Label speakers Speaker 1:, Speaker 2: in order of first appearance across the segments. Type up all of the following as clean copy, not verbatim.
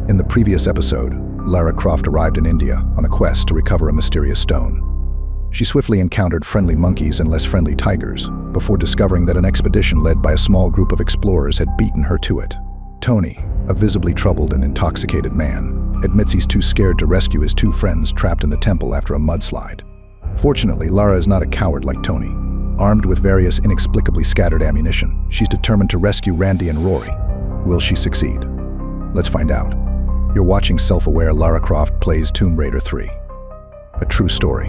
Speaker 1: In the previous episode, Lara Croft arrived in India on a quest to recover a mysterious stone. She swiftly encountered friendly monkeys and less friendly tigers, before discovering that an expedition led by a small group of explorers had beaten her to it. Tony, a visibly troubled and intoxicated man, admits he's too scared to rescue his two friends trapped in the temple after a mudslide. Fortunately, Lara is not a coward like Tony. Armed with various inexplicably scattered ammunition, she's determined to rescue Randy and Rory. Will she succeed? Let's find out. You're watching self-aware Lara Croft plays Tomb Raider 3. A true story.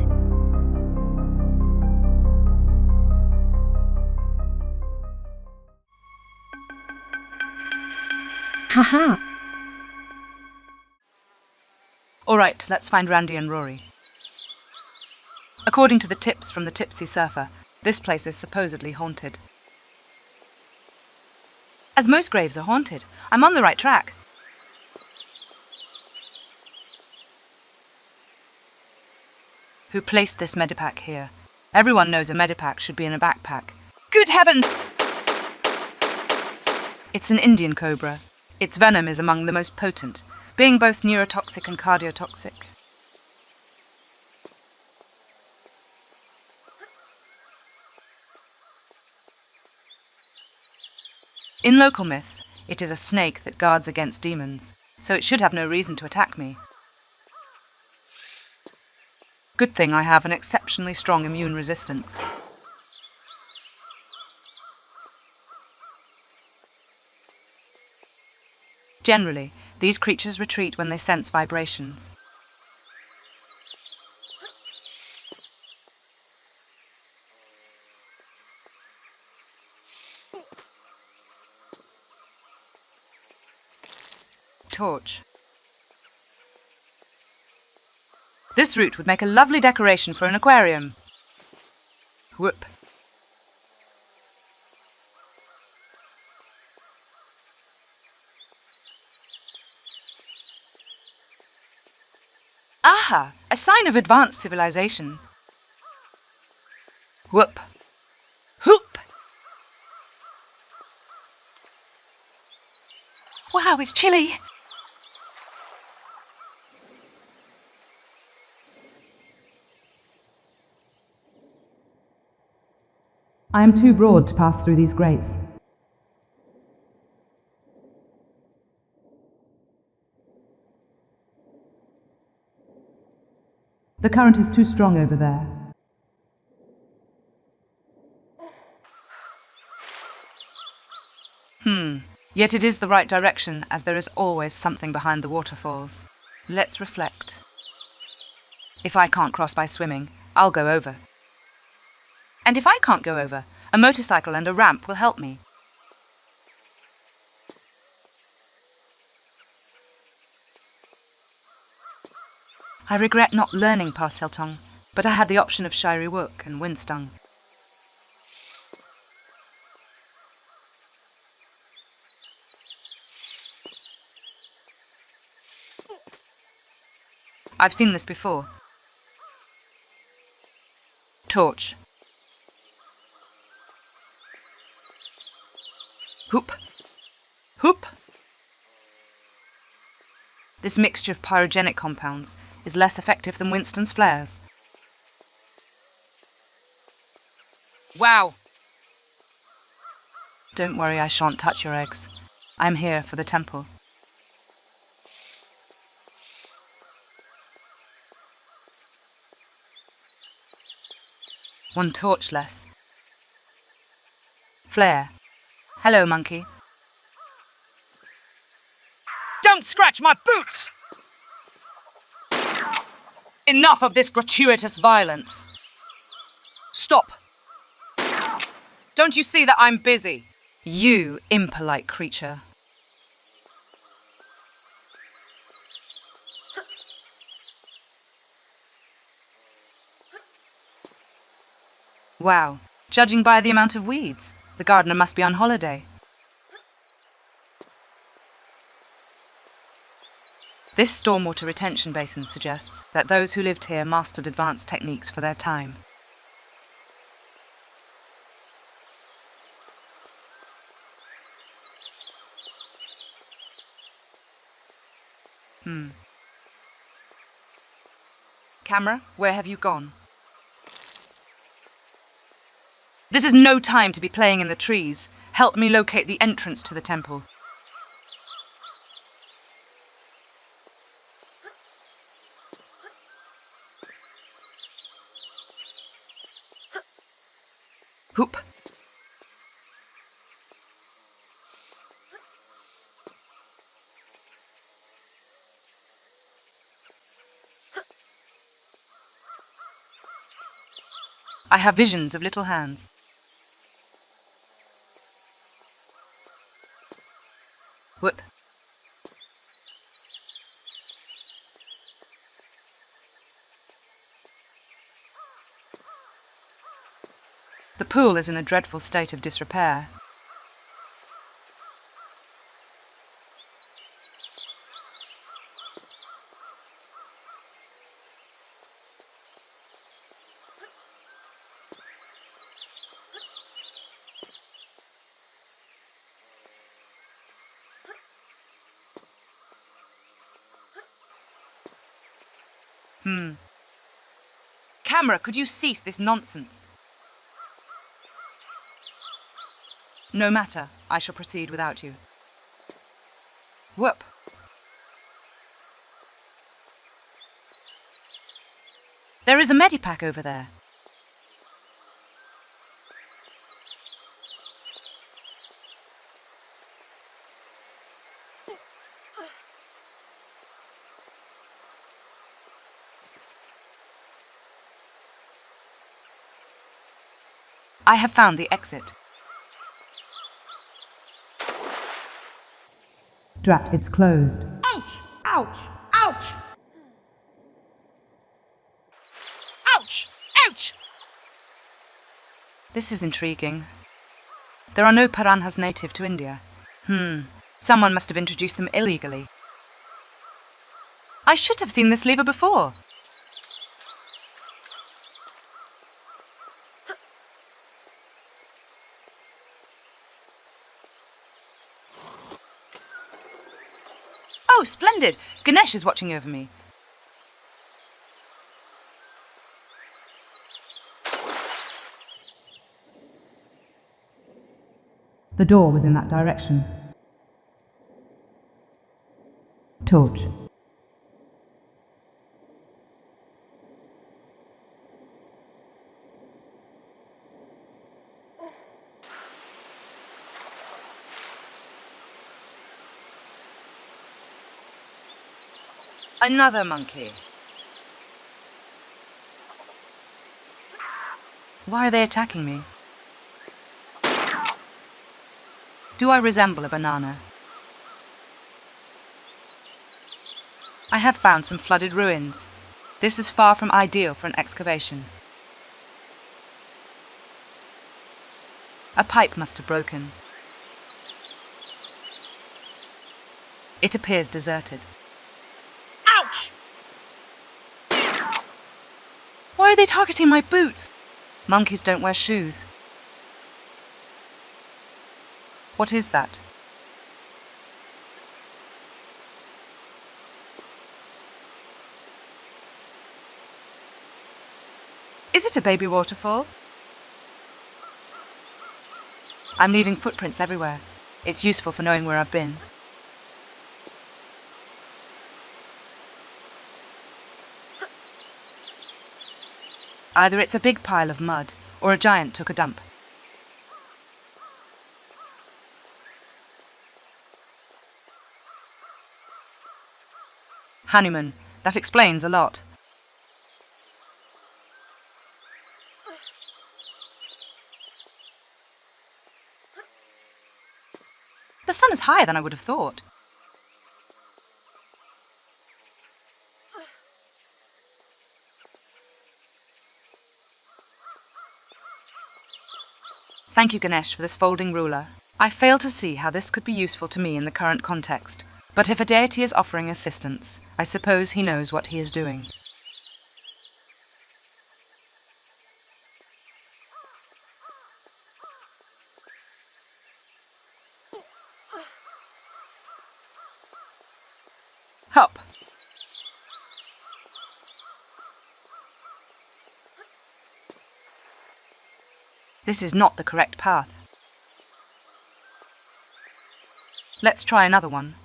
Speaker 2: Haha.
Speaker 3: All right, let's find Randy and Rory. According to the tips from the tipsy surfer, this place is supposedly haunted. As most graves are haunted, I'm on the right track. Who placed this medipack here? Everyone knows a medipack should be in a backpack. Good heavens! It's an Indian cobra. Its venom is among the most potent, being both neurotoxic and cardiotoxic. In local myths, it is a snake that guards against demons, so it should have no reason to attack me. Good thing I have an exceptionally strong immune resistance. Generally, these creatures retreat when they sense vibrations. Torch. This root would make a lovely decoration for an aquarium. Whoop. Aha! A sign of advanced civilization. Whoop. Whoop! Wow, it's chilly. I am too broad to pass through these grates. The current is too strong over there. Yet it is the right direction, as there is always something behind the waterfalls. Let's reflect. If I can't cross by swimming, I'll go over. And if I can't go over, a motorcycle and a ramp will help me. I regret not learning Parseltong, but I had the option of Shiri Wook and Windstung. I've seen this before. Torch. Hoop. Hoop. This mixture of pyrogenic compounds is less effective than Winston's flares. Wow! Don't worry, I shan't touch your eggs. I'm here for the temple. One torch less. Flare. Hello, monkey. Don't scratch my boots! Enough of this gratuitous violence. Stop. Don't you see that I'm busy? You impolite creature. Wow, judging by the amount of weeds, the gardener must be on holiday. This stormwater retention basin suggests that those who lived here mastered advanced techniques for their time. Camera, where have you gone? This is no time to be playing in the trees. Help me locate the entrance to the temple. Hoop. I have visions of little hands. Whoop. The pool is in a dreadful state of disrepair. Camera, could you cease this nonsense? No matter, I shall proceed without you. Whoop. There is a medipack over there. I have found the exit. Drat, it's closed.
Speaker 2: Ouch! Ouch! Ouch! Ouch! Ouch!
Speaker 3: This is intriguing. There are no piranhas native to India. Someone must have introduced them illegally. I should have seen this lever before. Oh, splendid! Ganesh is watching over me. The door was in that direction. Torch. Another monkey. Why are they attacking me? Do I resemble a banana? I have found some flooded ruins. This is far from ideal for an excavation. A pipe must have broken. It appears deserted.
Speaker 2: Ouch!
Speaker 3: Why are they targeting my boots? Monkeys don't wear shoes. What is that? Is it a baby waterfall? I'm leaving footprints everywhere. It's useful for knowing where I've been. Either it's a big pile of mud, or a giant took a dump. Hanuman, that explains a lot. The sun is higher than I would have thought. Thank you, Ganesh, for this folding ruler. I fail to see how this could be useful to me in the current context, but if a deity is offering assistance, I suppose he knows what he is doing. Hop! This is not the correct path. Let's try another one.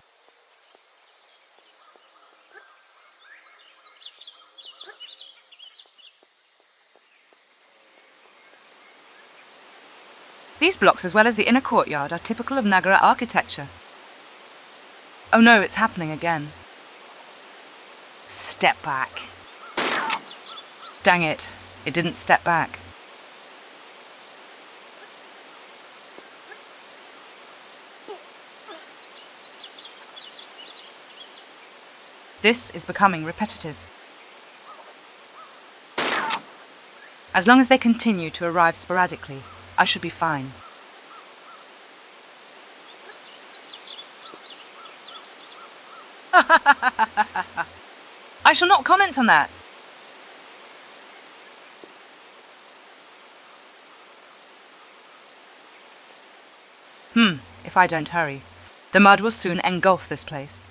Speaker 3: These blocks, as well as the inner courtyard, are typical of Nagara architecture. Oh no, it's happening again. Step back. Dang it, it didn't step back. This is becoming repetitive. As long as they continue to arrive sporadically, I should be fine. I shall not comment on that. If I don't hurry, the mud will soon engulf this place.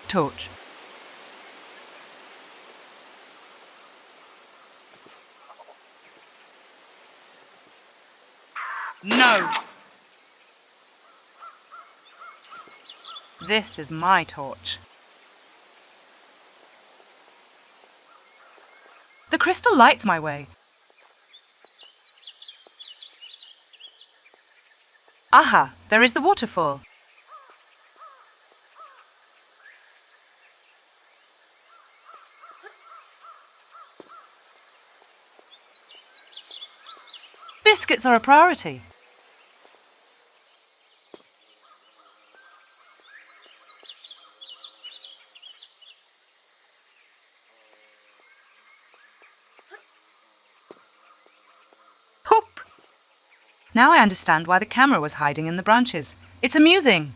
Speaker 3: Torch. No! This is my torch. The crystal lights my way. Aha, there is the waterfall. Biscuits are a priority. Hoop! Now I understand why the camera was hiding in the branches. It's amusing.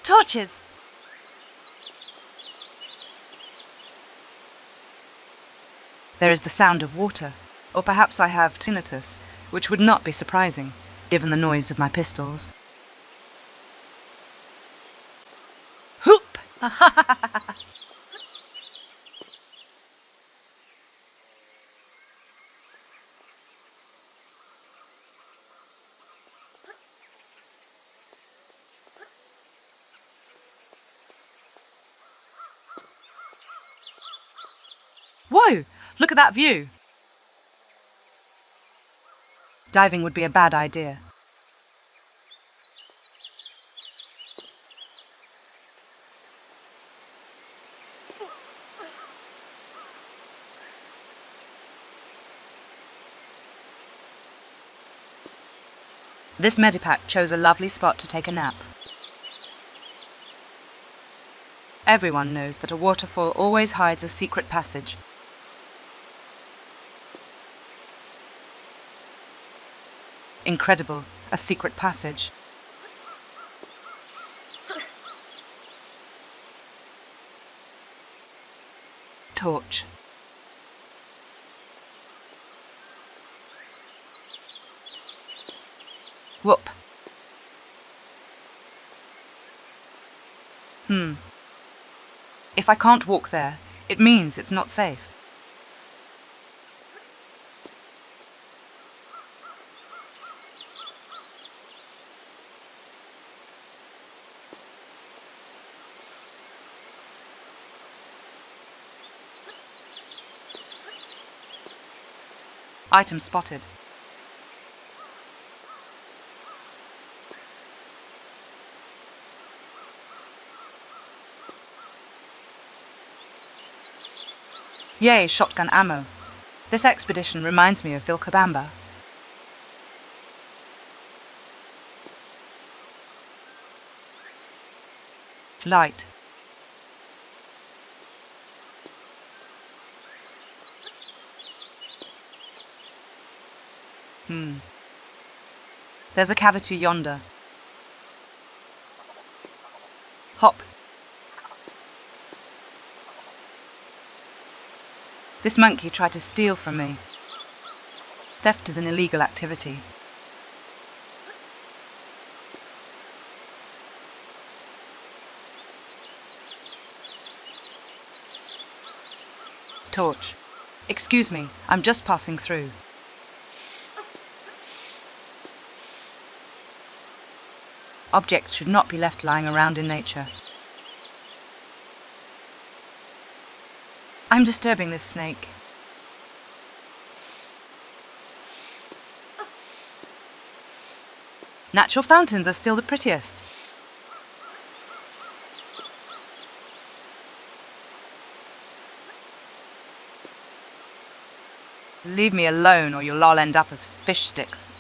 Speaker 3: Torches! There is the sound of water, or perhaps I have tinnitus, which would not be surprising, given the noise of my pistols. Hoop! Whoa! Look at that view! Diving would be a bad idea. This medipack chose a lovely spot to take a nap. Everyone knows that a waterfall always hides a secret passage. Incredible, a secret passage. Torch. Whoop. If I can't walk there, it means it's not safe. Item spotted. Yay, shotgun ammo. This expedition reminds me of Vilcabamba. Light. There's a cavity yonder. Hop. This monkey tried to steal from me. Theft is an illegal activity. Torch. Excuse me, I'm just passing through. Objects should not be left lying around in nature. I'm disturbing this snake. Natural fountains are still the prettiest. Leave me alone or you'll all end up as fish sticks.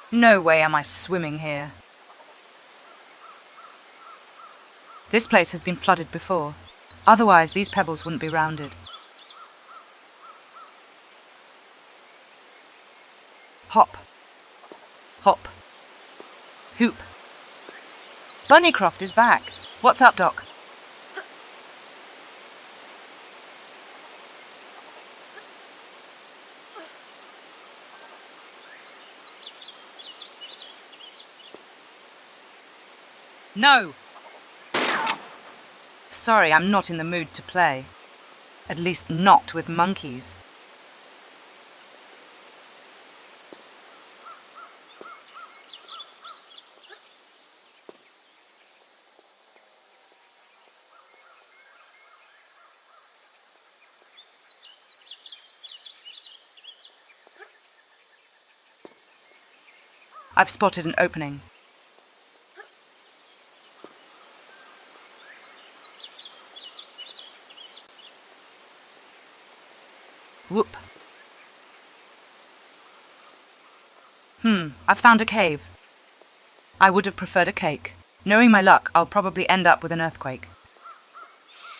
Speaker 3: No way am I swimming here. This place has been flooded before. Otherwise, these pebbles wouldn't be rounded. Hop. Hop. Hoop. Bunny Croft is back. What's up, Doc? No! Sorry, I'm not in the mood to play. At least not with monkeys. I've spotted an opening. Whoop. I've found a cave. I would have preferred a cake. Knowing my luck, I'll probably end up with an earthquake.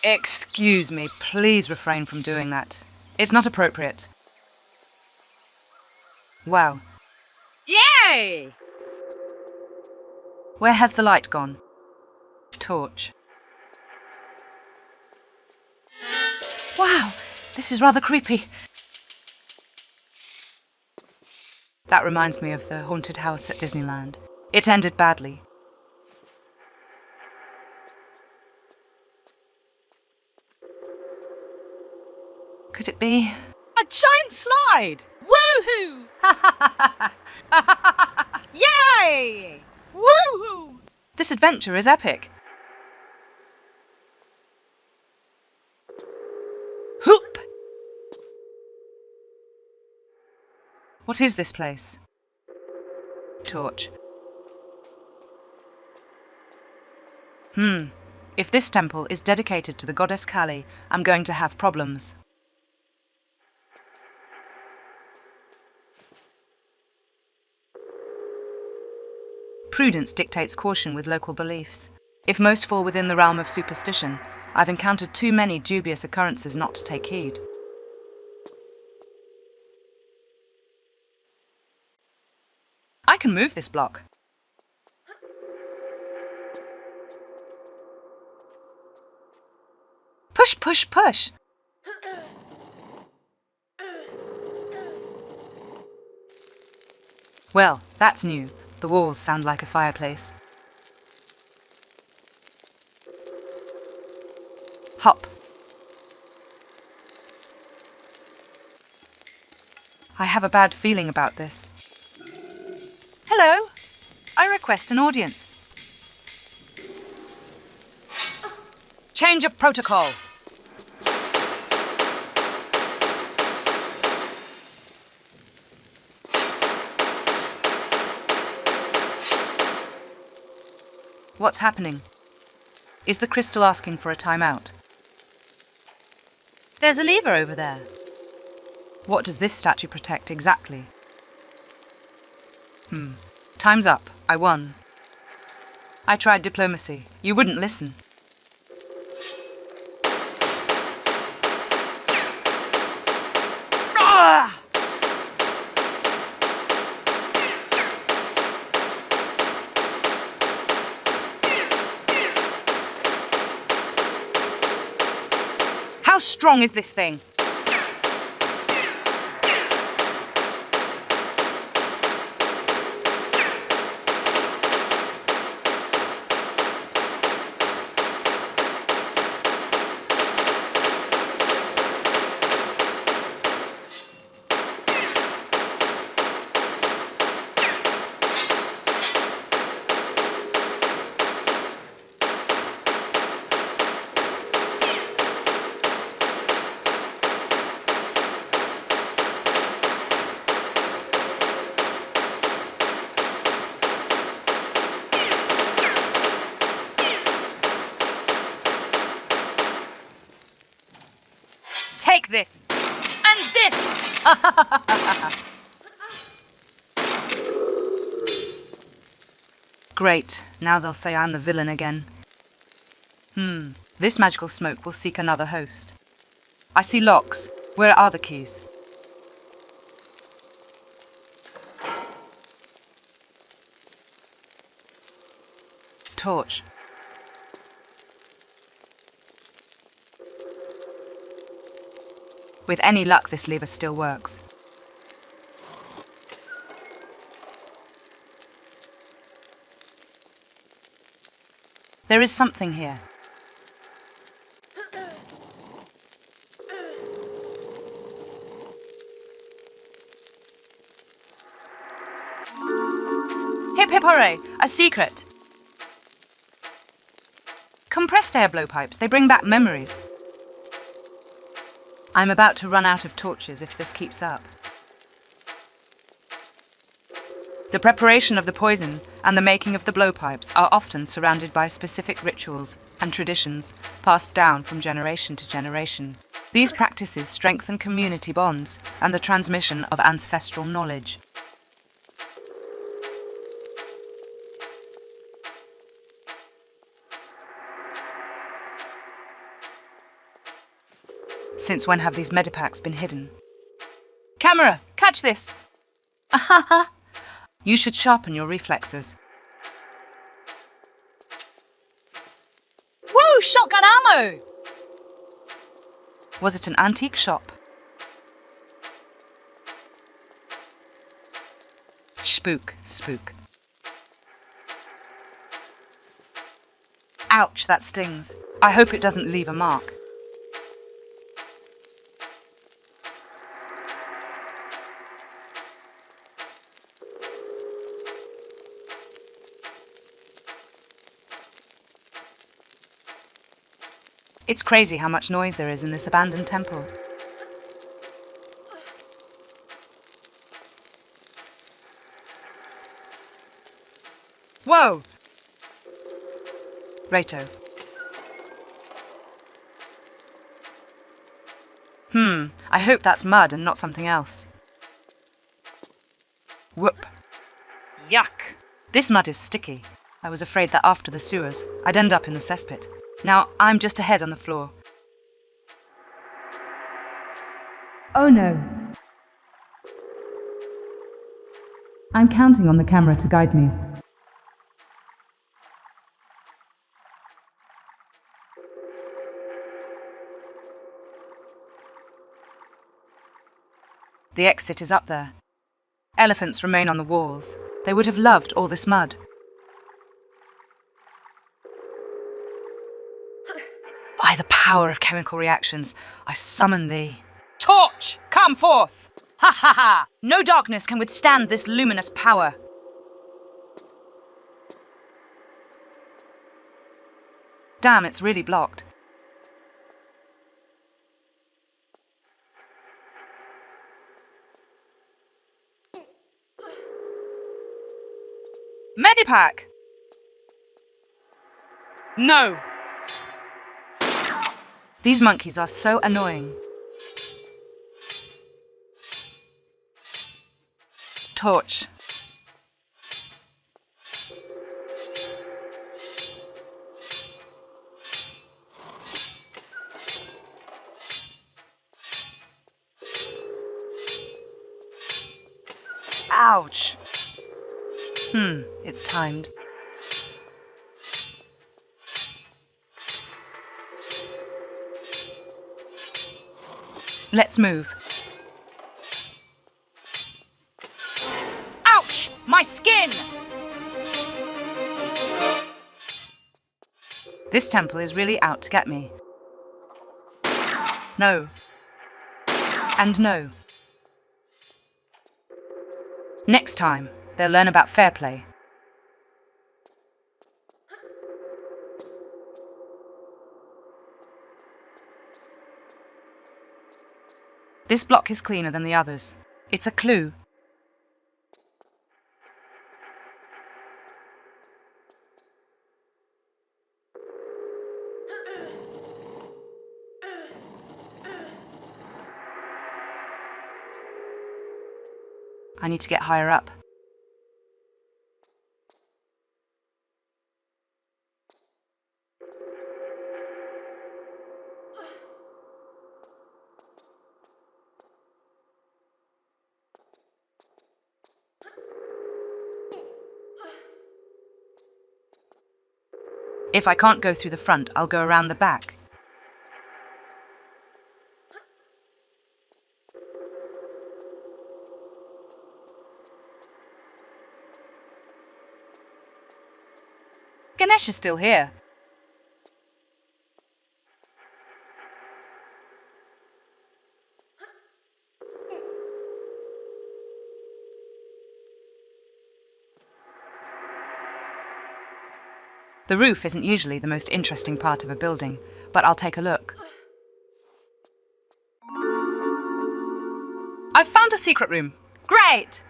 Speaker 3: Excuse me, please refrain from doing that. It's not appropriate. Wow.
Speaker 2: Yay!
Speaker 3: Where has the light gone? Torch. Wow, this is rather creepy. That reminds me of the haunted house at Disneyland. It ended badly. Could it be?
Speaker 2: A giant slide! Woohoo! Yay! Woohoo!
Speaker 3: This adventure is epic. Hoop! What is this place? Torch. If this temple is dedicated to the goddess Kali, I'm going to have problems. Prudence dictates caution with local beliefs. If most fall within the realm of superstition, I've encountered too many dubious occurrences not to take heed. I can move this block. Push, push, push! Well, that's new. The walls sound like a fireplace. Hop. I have a bad feeling about this. Hello. I request an audience. Change of protocol. What's happening? Is the crystal asking for a timeout? There's a lever over there. What does this statue protect exactly? Time's up. I won. I tried diplomacy. You wouldn't listen. Ah! How strong is this thing? Take this. And this! Great. Now they'll say I'm the villain again. This magical smoke will seek another host. I see locks. Where are the keys? Torch. With any luck, this lever still works. There is something here. Hip hip hooray! A secret! Compressed air blowpipes, they bring back memories. I'm about to run out of torches if this keeps up. The preparation of the poison and the making of the blowpipes are often surrounded by specific rituals and traditions passed down from generation to generation. These practices strengthen community bonds and the transmission of ancestral knowledge. Since when have these medipacks been hidden? Camera, catch this! You should sharpen your reflexes.
Speaker 2: Woo! Shotgun ammo!
Speaker 3: Was it an antique shop? Spook, spook. Ouch, that stings. I hope it doesn't leave a mark. It's crazy how much noise there is in this abandoned temple. Whoa! Rato. I hope that's mud and not something else. Whoop. Yuck! This mud is sticky. I was afraid that after the sewers, I'd end up in the cesspit. Now I'm just ahead on the floor. Oh no. I'm counting on the camera to guide me. The exit is up there. Elephants remain on the walls. They would have loved all this mud. By the power of chemical reactions, I summon thee. Torch, come forth! Ha ha ha! No darkness can withstand this luminous power. Damn, it's really blocked. Medipack! No! These monkeys are so annoying. Torch. Ouch! It's timed. Let's move. Ouch! My skin! This temple is really out to get me. No. And no. Next time, they'll learn about fair play. This block is cleaner than the others. It's a clue. I need to get higher up. If I can't go through the front, I'll go around the back. Ganesh is still here. The roof isn't usually the most interesting part of a building, but I'll take a look. I've found a secret room. Great!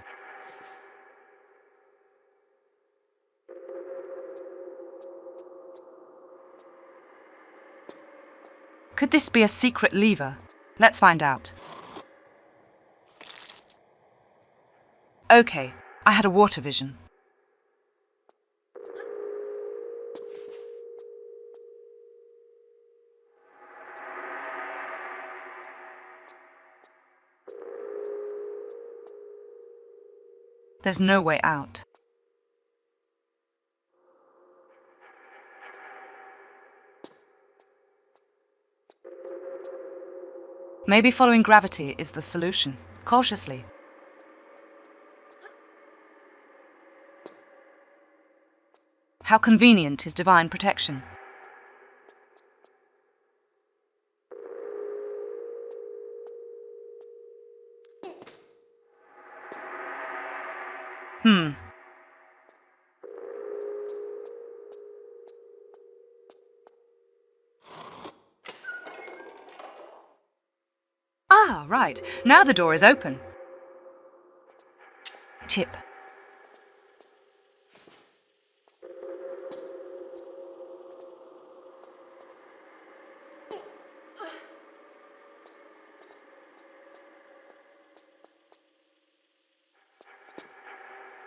Speaker 3: Could this be a secret lever? Let's find out. Okay, I had a water vision. There's no way out. Maybe following gravity is the solution. Cautiously. How convenient is divine protection. Ah, right. Now the door is open. Tip.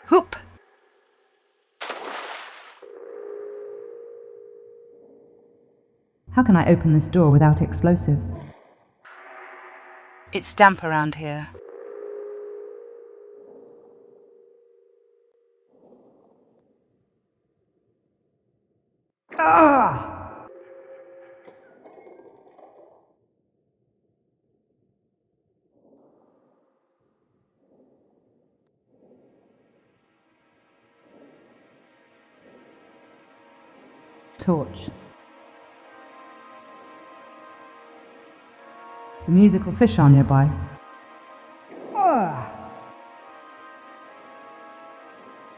Speaker 3: Hoop. How can I open this door without explosives? It's damp around here. Ah! Torch. The musical fish are nearby.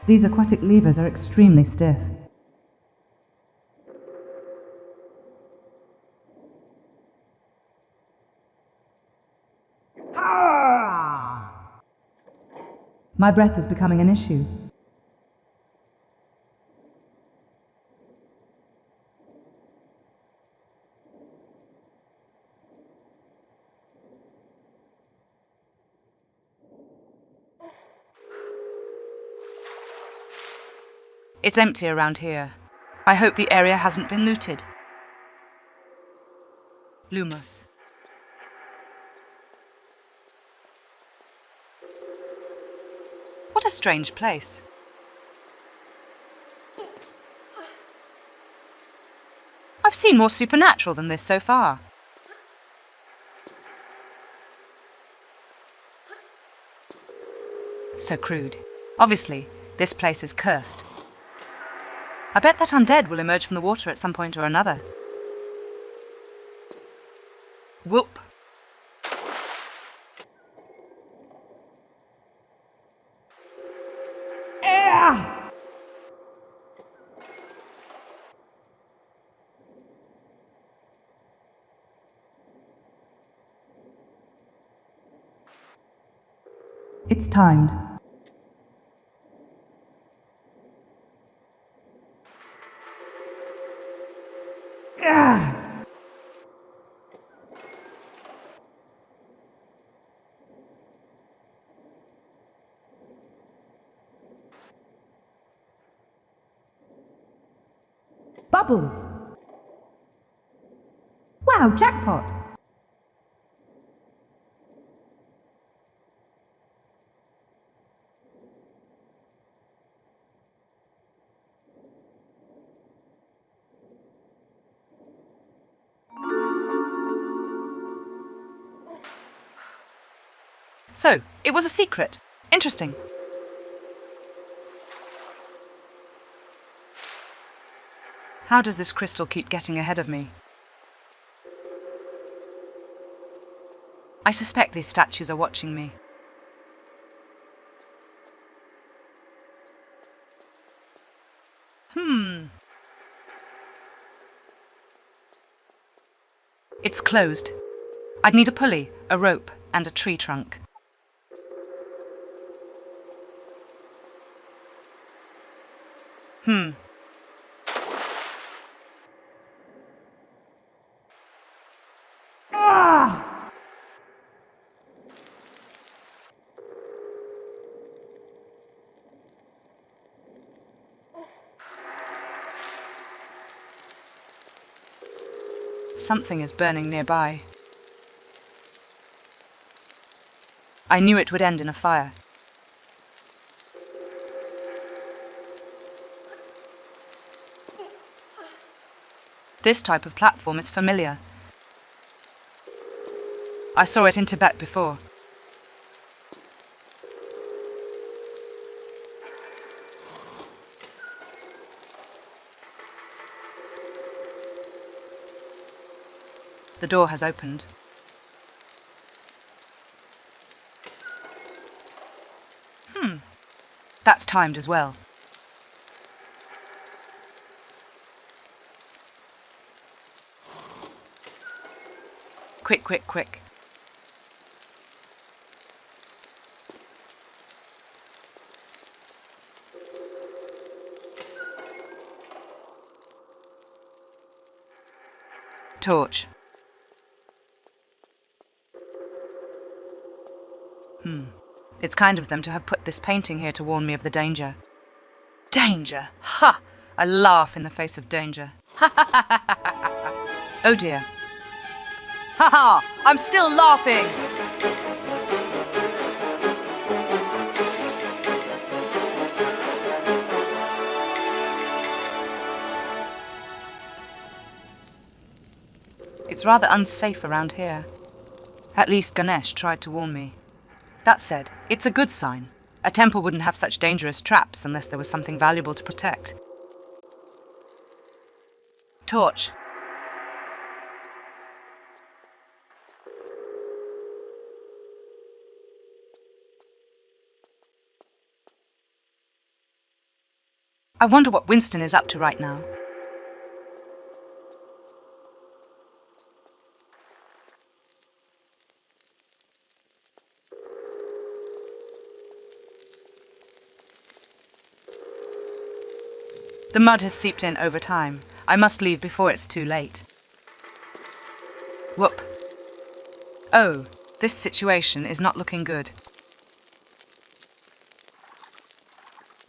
Speaker 3: These aquatic levers are extremely stiff. My breath is becoming an issue. It's empty around here. I hope the area hasn't been looted. Lumos. What a strange place. I've seen more supernatural than this so far. So crude. Obviously, this place is cursed. I bet that undead will emerge from the water at some point or another. Whoop. It's timed.
Speaker 4: Bubbles! Wow, jackpot!
Speaker 3: So, it was a secret. Interesting. How does this crystal keep getting ahead of me? I suspect these statues are watching me. It's closed. I'd need a pulley, a rope, and a tree trunk. Something is burning nearby. I knew it would end in a fire. This type of platform is familiar. I saw it in Tibet before. The door has opened. That's timed as well. Quick, quick, quick. Torch. It's kind of them to have put this painting here to warn me of the danger. Danger! Ha! I laugh in the face of danger. Oh dear. Ha ha! I'm still laughing! It's rather unsafe around here. At least Ganesh tried to warn me. That said, it's a good sign. A temple wouldn't have such dangerous traps unless there was something valuable to protect. Torch. I wonder what Winston is up to right now. The mud has seeped in over time. I must leave before it's too late. Whoop. Oh, this situation is not looking good.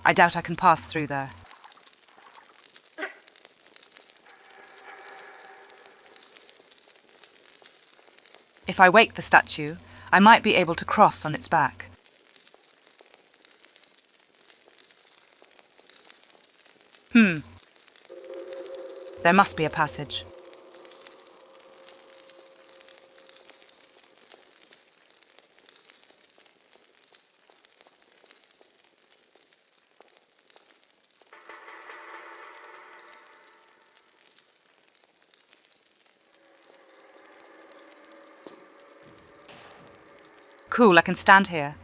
Speaker 3: I doubt I can pass through there. If I wake the statue, I might be able to cross on its back. There must be a passage. Cool, I can stand here.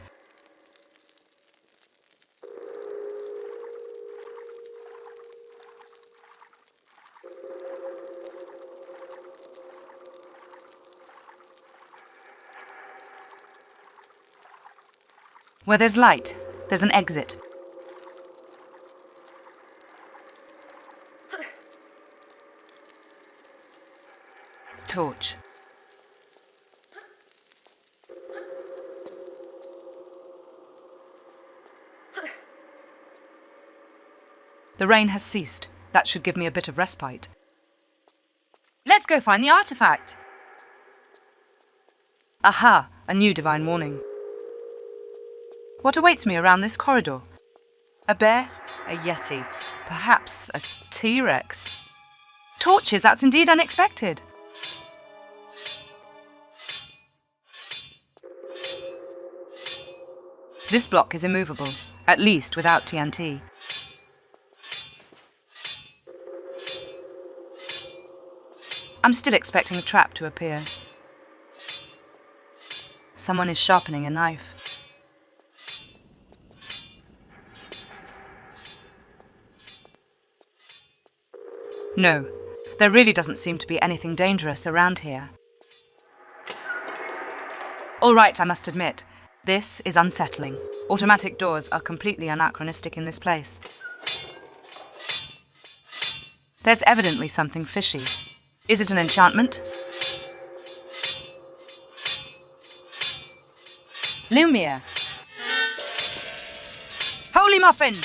Speaker 3: Where there's light, there's an exit. Torch. The rain has ceased. That should give me a bit of respite. Let's go find the artifact! Aha! A new divine warning. What awaits me around this corridor? A bear? A yeti? Perhaps a T-Rex? Torches, that's indeed unexpected. This block is immovable, at least without TNT. I'm still expecting a trap to appear. Someone is sharpening a knife. No, there really doesn't seem to be anything dangerous around here. All right, I must admit, this is unsettling. Automatic doors are completely anachronistic in this place. There's evidently something fishy. Is it an enchantment? Lumia! Holy muffin!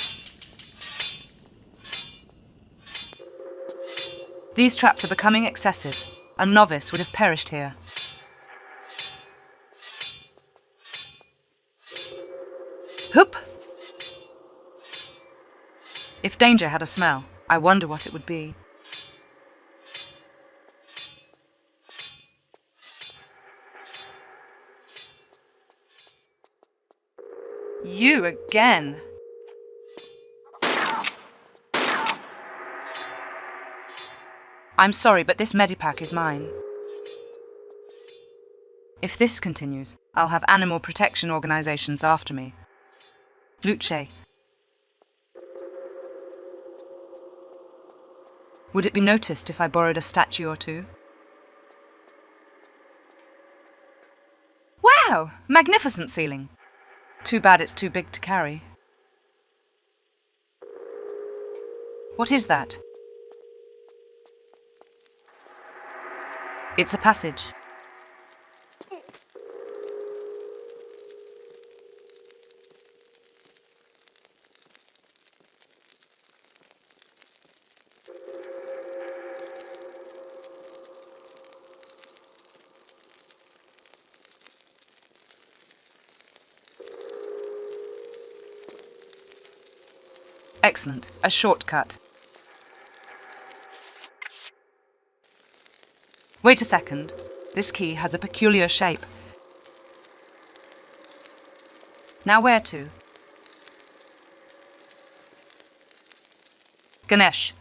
Speaker 3: These traps are becoming excessive. A novice would have perished here. Hoop! If danger had a smell, I wonder what it would be. You again! I'm sorry, but this medipack is mine. If this continues, I'll have animal protection organizations after me. Luce. Would it be noticed if I borrowed a statue or two? Wow! Magnificent ceiling. Too bad it's too big to carry. What is that? It's a passage. Excellent. A shortcut. Wait a second. This key has a peculiar shape. Now where to? Ganesh.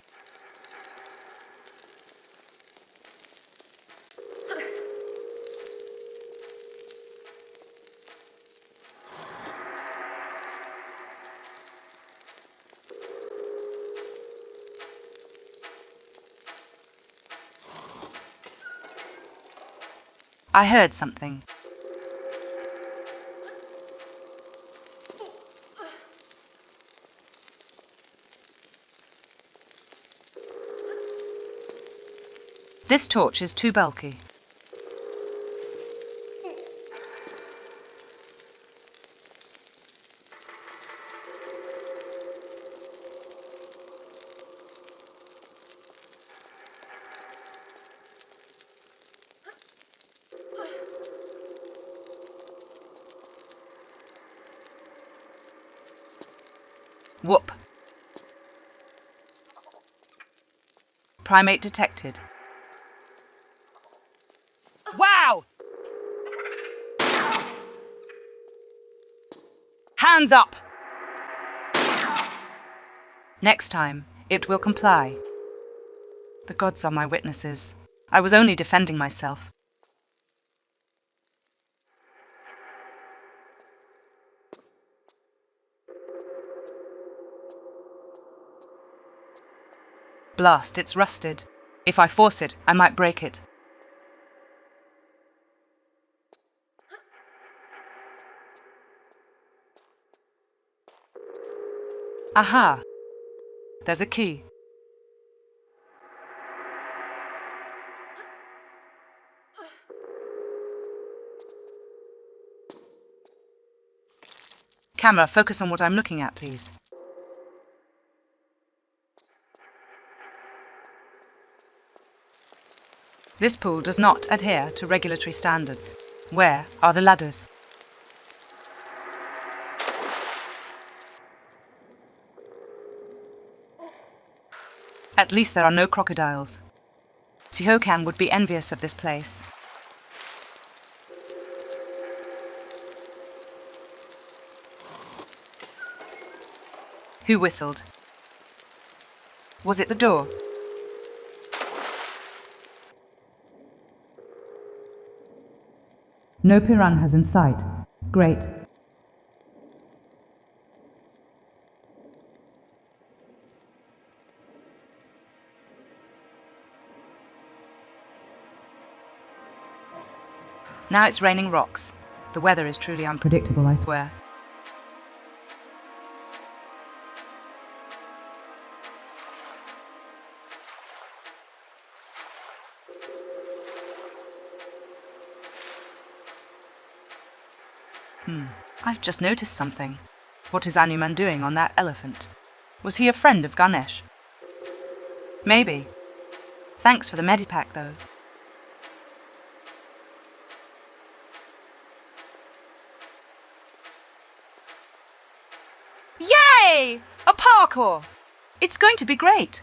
Speaker 3: I heard something. This torch is too bulky. Whoop. Primate detected. Wow! Hands up! Next time, it will comply. The gods are my witnesses. I was only defending myself. Blast, it's rusted. If I force it, I might break it. Aha! There's a key. Camera, focus on what I'm looking at, please. This pool does not adhere to regulatory standards. Where are the ladders? At least there are no crocodiles. Sihokan would be envious of this place. Who whistled? Was it the door? No piranhas in sight. Great. Now it's raining rocks. The weather is truly unpredictable, I swear. I've just noticed something. What is Anuman doing on that elephant? Was he a friend of Ganesh? Maybe. Thanks for the medipack, though. Yay! A parkour! It's going to be great.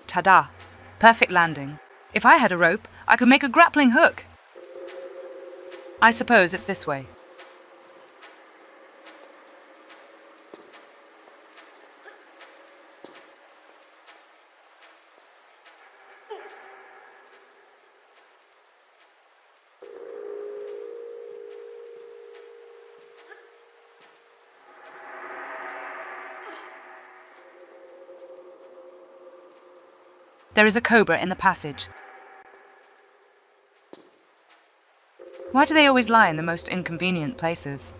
Speaker 3: Ta-da! Perfect landing. If I had a rope, I could make a grappling hook. I suppose it's this way. There is a cobra in the passage. Why do they always lie in the most inconvenient places?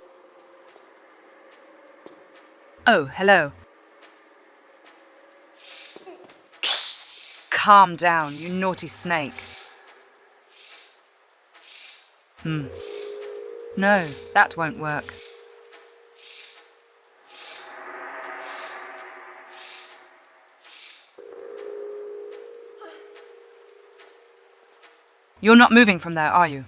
Speaker 3: Oh, hello. Calm down, you naughty snake. No, that won't work. You're not moving from there, are you?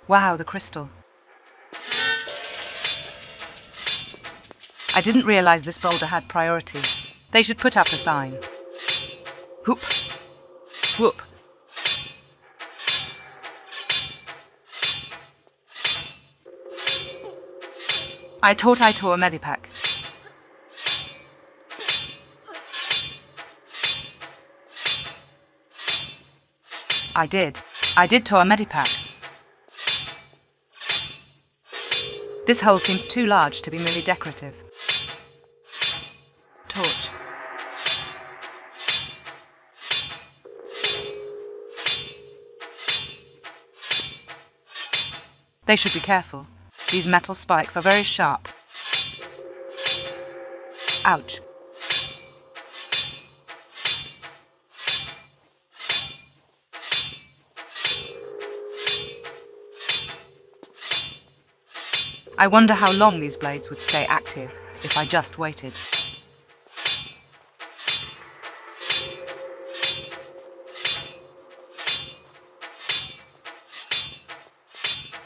Speaker 3: Wow, the crystal. I didn't realize this boulder had priority. They should put up a sign. Whoop. Whoop. I tore a medipack. I did tore a medipack. This hole seems too large to be merely decorative. Torch. They should be careful. These metal spikes are very sharp. Ouch. I wonder how long these blades would stay active if I just waited.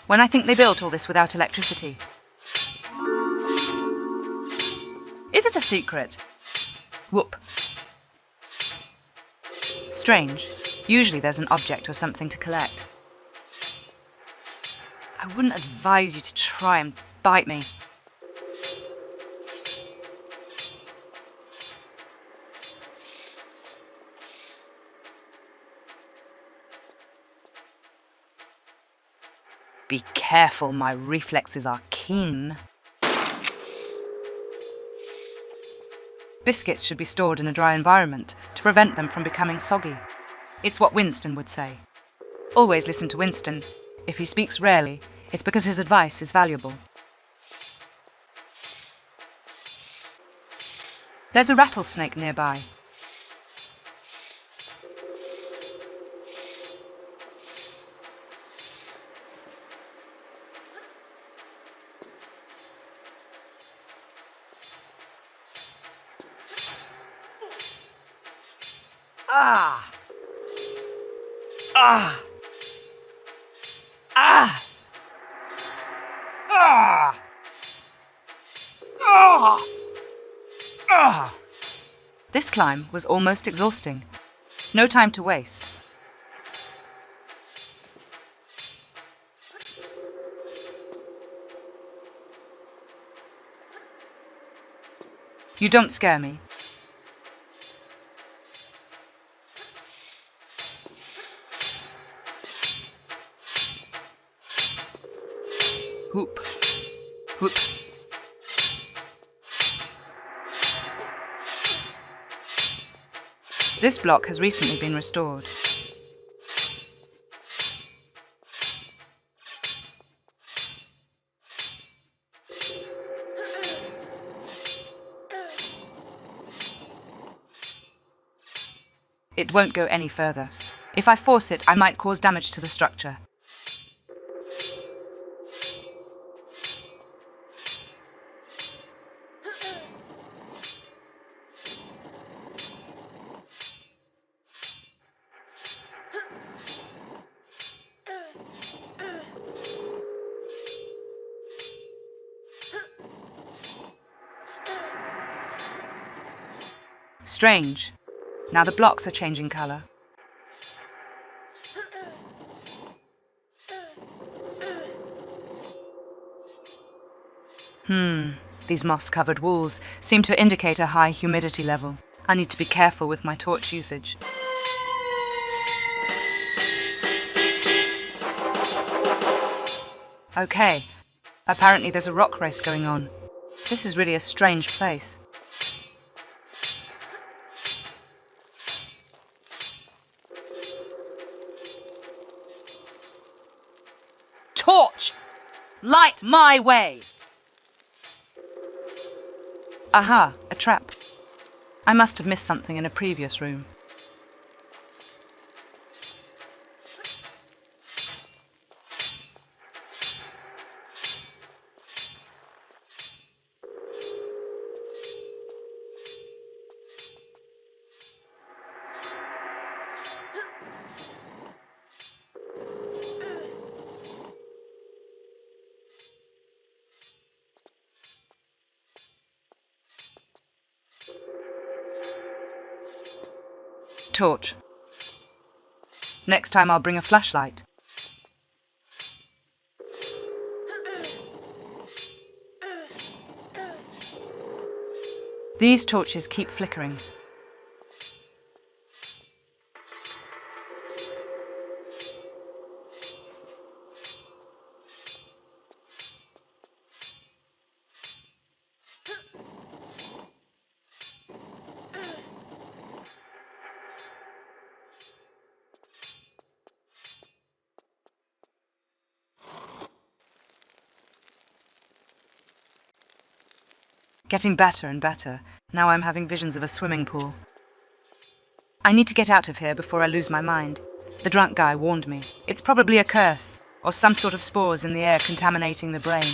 Speaker 3: When I think they built all this without electricity. Is it a secret? Whoop. Strange. Usually there's an object or something to collect. I wouldn't advise you to try and bite me. Be careful, my reflexes are keen. Biscuits should be stored in a dry environment to prevent them from becoming soggy. It's what Winston would say. Always listen to Winston. If he speaks rarely, It's because his advice is valuable. There's a rattlesnake nearby. Ah! Ah! Ah! Ah! Ah! Ah! This climb was almost exhausting. No time to waste. You don't scare me. Hoop. Hoop. This block has recently been restored. It won't go any further. If I force it, I might cause damage to the structure. Strange. Now the blocks are changing colour. These moss-covered walls seem to indicate a high humidity level. I need to be careful with my torch usage. Okay, apparently there's a rock race going on. This is really a strange place. Torch! Light my way! Aha, a trap. I must have missed something in a previous room. Torch. Next time I'll bring a flashlight. These torches keep flickering. Getting better and better. Now I'm having visions of a swimming pool. I need to get out of here before I lose my mind. The drunk guy warned me. It's probably a curse, or some sort of spores in the air contaminating the brain.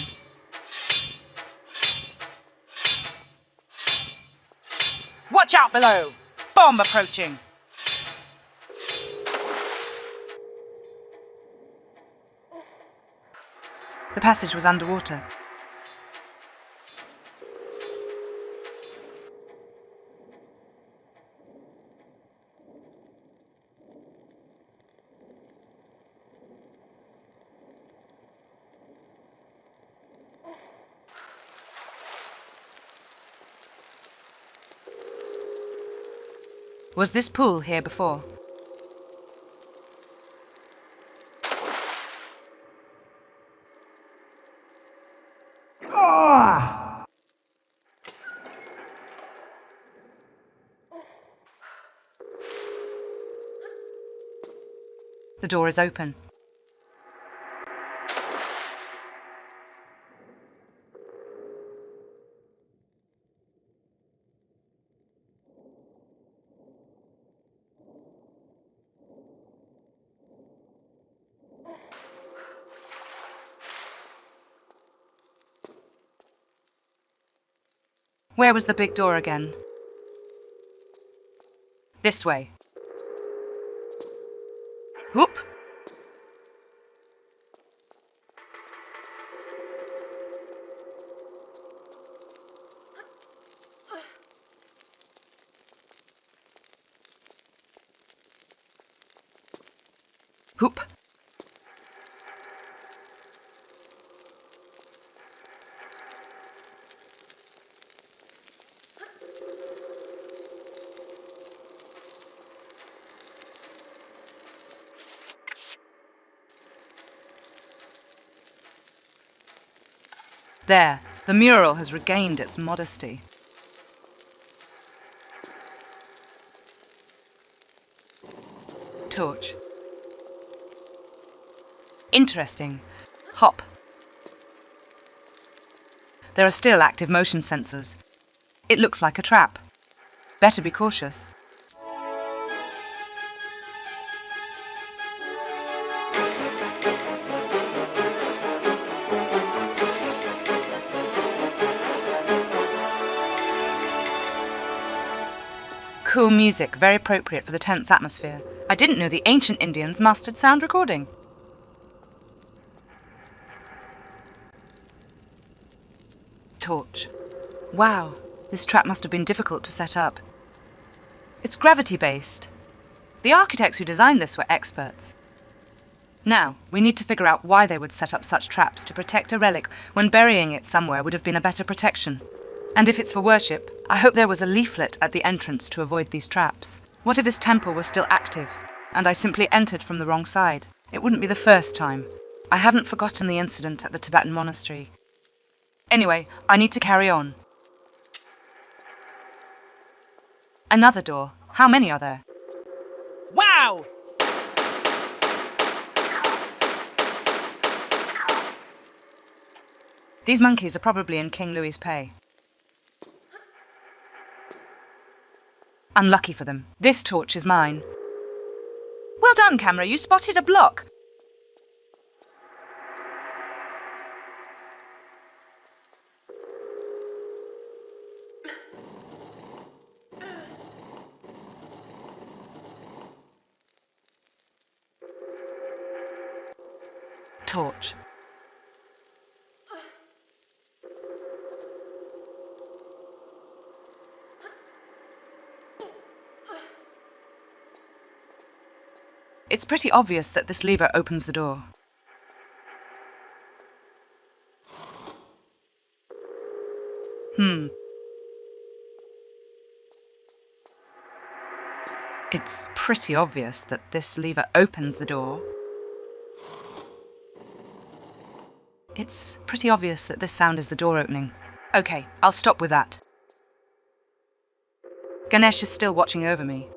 Speaker 3: Watch out below! Bomb approaching! The passage was underwater. Was this pool here before? The door is open. Where was the big door again? This way. Whoop! Whoop! There, the mural has regained its modesty. Torch. Interesting. Hop. There are still active motion sensors. It looks like a trap. Better be cautious. Cool music, very appropriate for the tense atmosphere. I didn't know the ancient Indians mastered sound recording. Torch. Wow, this trap must have been difficult to set up. It's gravity-based. The architects who designed this were experts. Now, we need to figure out why they would set up such traps to protect a relic when burying it somewhere would have been a better protection. And if it's for worship, I hope there was a leaflet at the entrance to avoid these traps. What if this temple was still active, and I simply entered from the wrong side? It wouldn't be the first time. I haven't forgotten the incident at the Tibetan monastery. Anyway, I need to carry on. Another door. How many are there?
Speaker 2: Wow!
Speaker 3: These monkeys are probably in King Louis's pay. Unlucky for them. This torch is mine. Well done, camera. You spotted a block. Torch. It's pretty obvious that this lever opens the door. It's pretty obvious that this lever opens the door. It's pretty obvious that this sound is the door opening. Okay, I'll stop with that. Ganesh is still watching over me.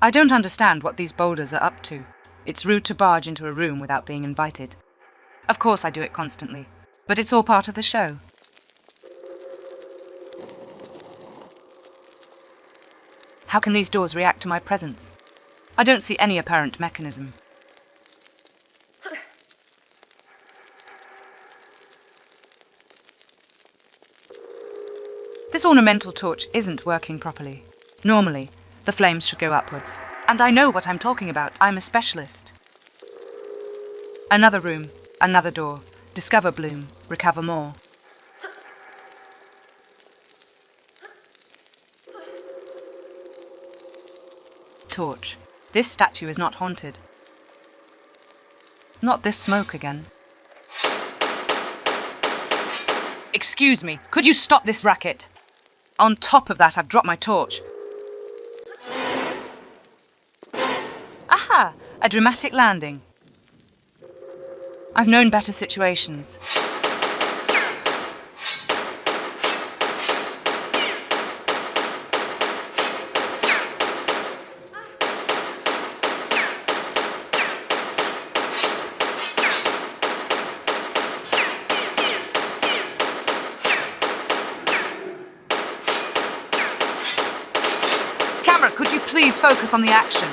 Speaker 3: I don't understand what these boulders are up to. It's rude to barge into a room without being invited. Of course I do it constantly, but it's all part of the show. How can these doors react to my presence? I don't see any apparent mechanism. This ornamental torch isn't working properly. Normally, the flames should go upwards. And I know what I'm talking about. I'm a specialist. Another room, another door. Discover bloom, recover more. Torch. This statue is not haunted. Not this smoke again. Excuse me, could you stop this racket? On top of that, I've dropped my torch. Aha! A dramatic landing. I've known better situations. Camera, could you please focus on the action?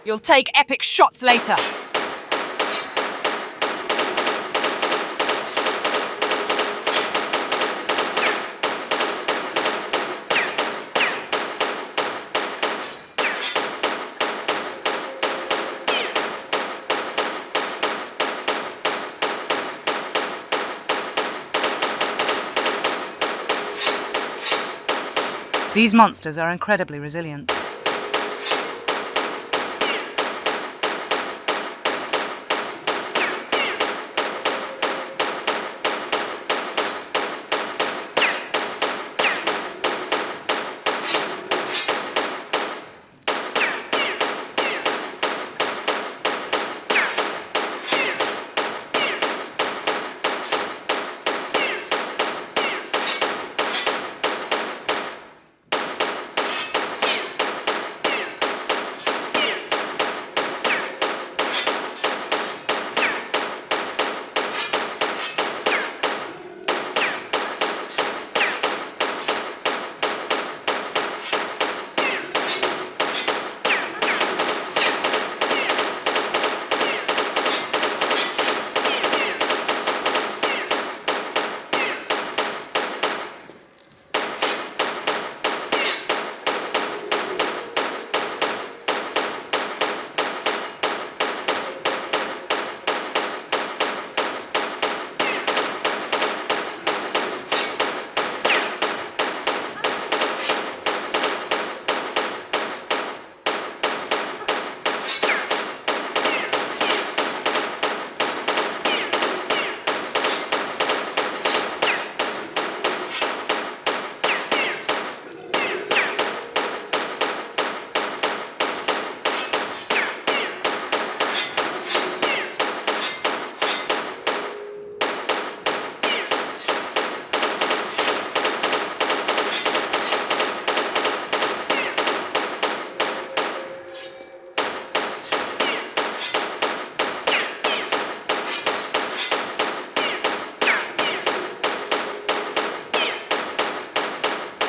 Speaker 3: You'll take epic shots later. These monsters are incredibly resilient.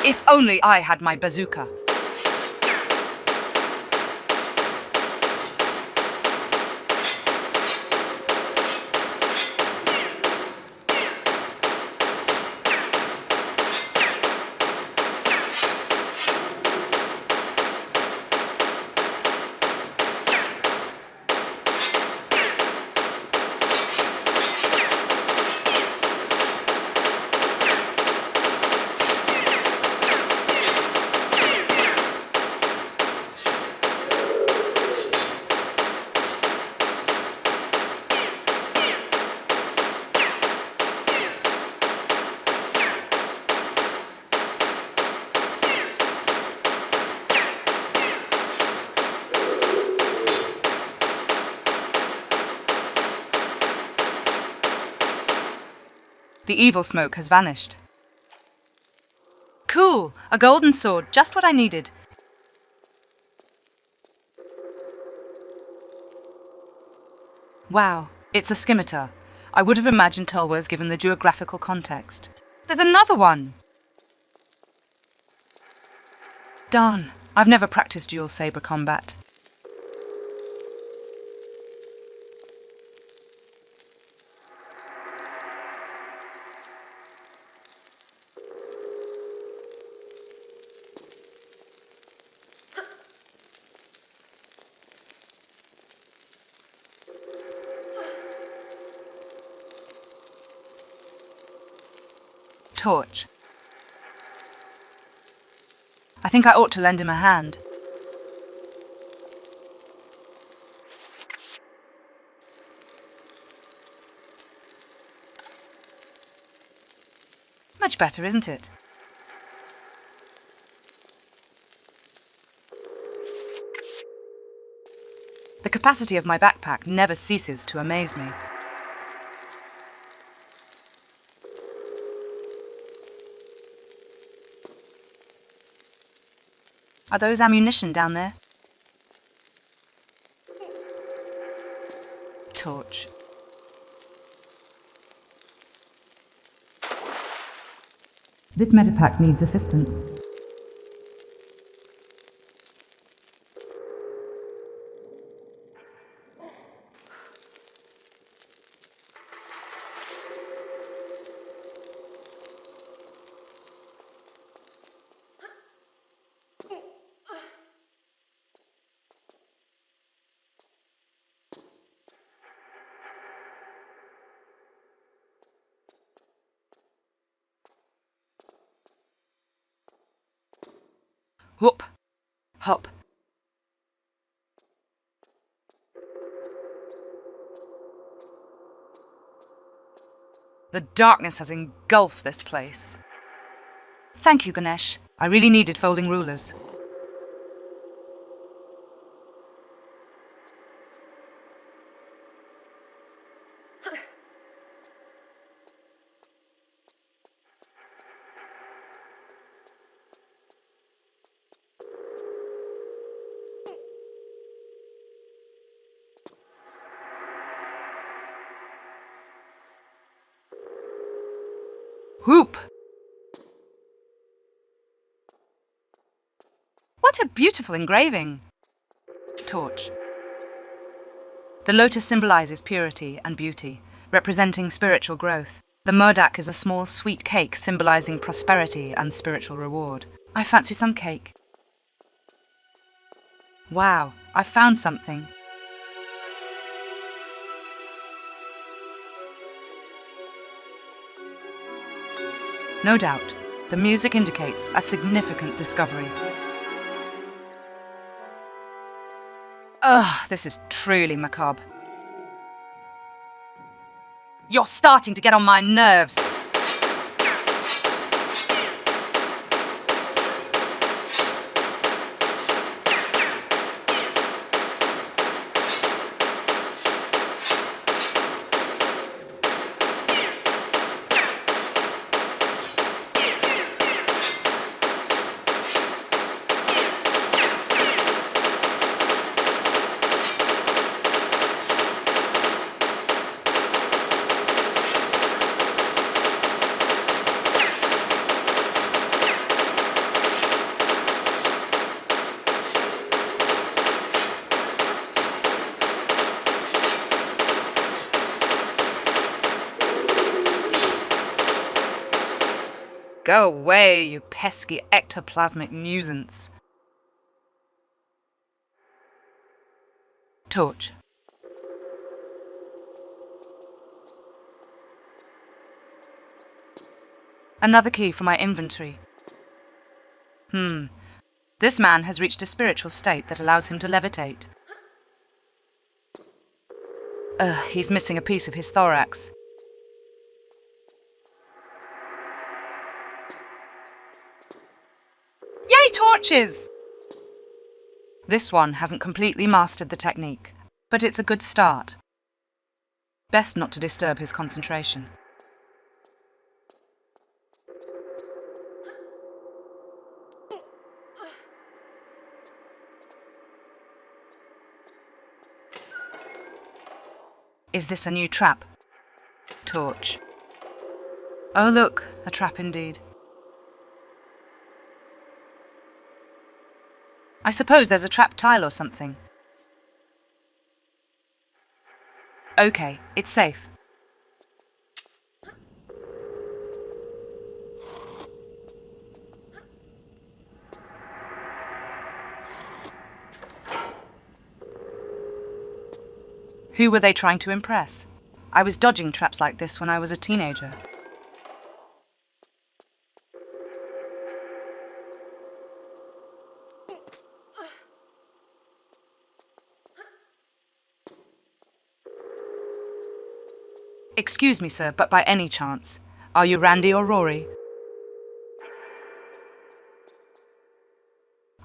Speaker 3: If only I had my bazooka. The evil smoke has vanished. Cool! A golden sword, just what I needed. Wow, it's a scimitar. I would have imagined tulwars given the geographical context. There's another one! Darn, I've never practiced dual saber combat. Torch. I think I ought to lend him a hand. Much better, isn't it? The capacity of my backpack never ceases to amaze me. Are those ammunition down there? Torch. This medipack needs assistance. Whoop. Hop. The darkness has engulfed this place. Thank you, Ganesh. I really needed folding rulers. Whoop! What a beautiful engraving! Torch. The lotus symbolizes purity and beauty, representing spiritual growth. The modak is a small sweet cake symbolizing prosperity and spiritual reward. I fancy some cake. Wow, I found something. No doubt, the music indicates a significant discovery. Ugh, this is truly macabre. You're starting to get on my nerves. Go away, you pesky ectoplasmic nuisance. Torch. Another key for my inventory. This man has reached a spiritual state that allows him to levitate. He's missing a piece of his thorax. Yay, torches! This one hasn't completely mastered the technique, but it's a good start. Best not to disturb his concentration. Is this a new trap? Torch. Oh look, a trap indeed. I suppose there's a trap tile or something. Okay, it's safe. Who were they trying to impress? I was dodging traps like this when I was a teenager. Excuse me, sir, but by any chance, are you Randy or Rory?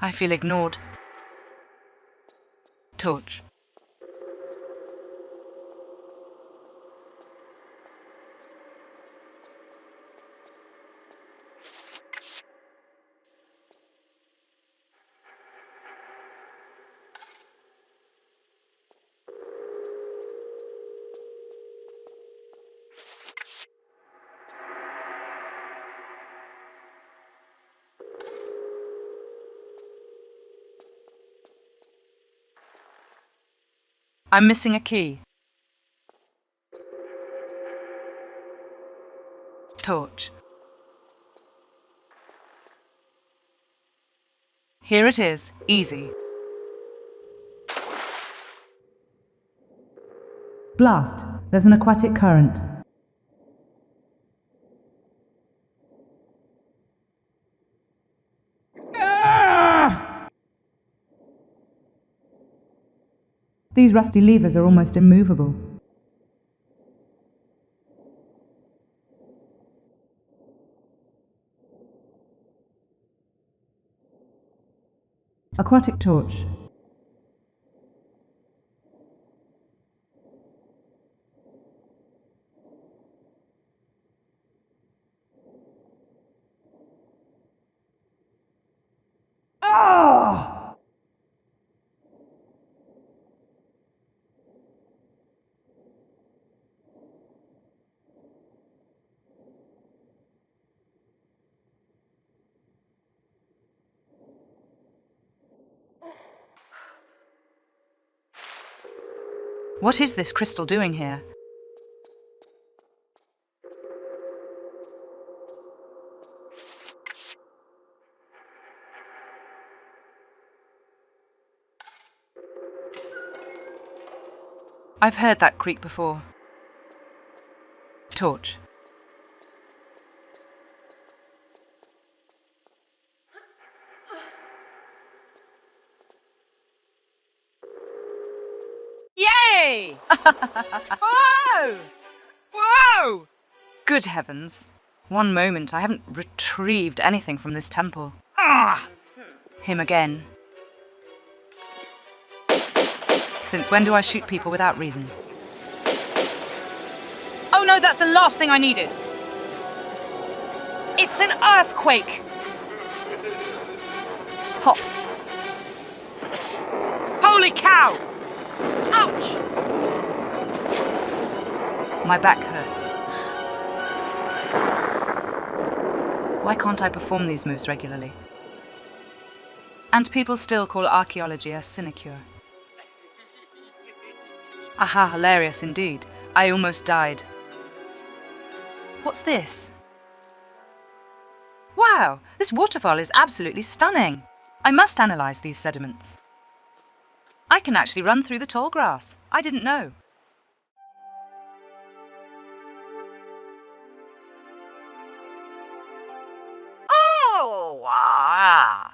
Speaker 3: I feel ignored. Torch. I'm missing a key. Torch. Here it is, easy. Blast, there's an aquatic current. Ah! These rusty levers are almost immovable. Aquatic torch. Ah! What is this crystal doing here? I've heard that creak before. Torch. Yay! Whoa! Whoa! Good heavens. One moment, I haven't retrieved anything from this temple. Ah! Him again. Since when do I shoot people without reason? Oh no, that's the last thing I needed! It's an earthquake! Hop. Holy cow! Ouch! My back hurts. Why can't I perform these moves regularly? And people still call archaeology a sinecure. Aha, hilarious indeed. I almost died. What's this? Wow, this waterfall is absolutely stunning. I must analyze these sediments. I can actually run through the tall grass. I didn't know. Oh, wow.